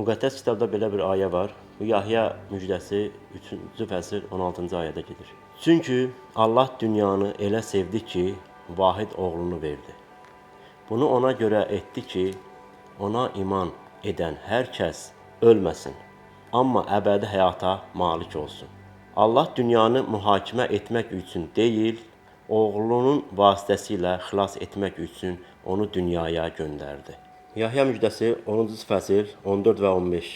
Müqəddəs kitabda belə bir ayə var. Bu Yahya müjdəsi 3-cü fəsil 16-cı ayədə gedir. Çünki Allah dünyanı elə sevdi ki, vahid oğlunu verdi. Bunu ona görə etdi ki, ona iman edən hər kəs ölməsin, amma əbədi həyata malik olsun. Allah dünyanı mühakimə etmək üçün deyil, oğlunun vasitəsilə xilas etmək üçün onu dünyaya göndərdi. Yahya müjdəsi 10-cu fəsil 14 və 15.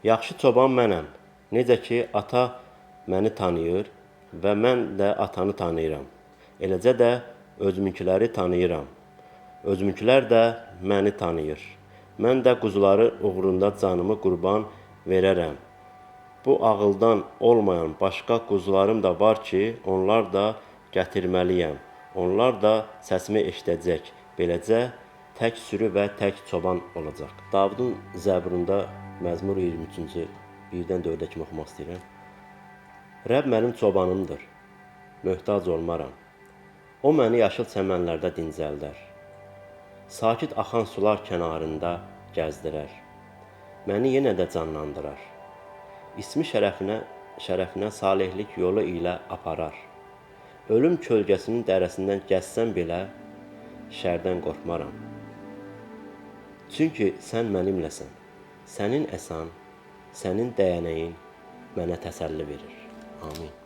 Yaxşı çoban mənəm. Necə ki, ata məni tanıyır və mən də atanı tanıyıram. Eləcə də özümünkiləri tanıyıram. Özümünkilər də məni tanıyır. Mən də quzuları uğrunda canımı qurban verərəm. Bu ağıldan olmayan başqa quzularım da var ki, onlar da gətirməliyəm. Onlar da səsimi eşidəcək. Beləcə tək sürü və tək çoban olacaq. Davidin Zəburunda məzmur 23-cü 1-dən 4-ə kimi oxumaq istəyirəm. Rəbb mənim çobanımdır, möhtac olmaram. O məni yaşıl çəmənlərdə dincəldər. Sakit axan sular kənarında gəzdirər. Məni yenə də canlandırar. İsmi şərəfinə salihlik yolu ilə aparar. Ölüm kölgəsinin dərəsindən gəzsəm belə, şərdən qorxmaram. Çünki sən mənimləsən, sənin əsan, sənin dəyənəyin mənə təsəlli verir. Amin.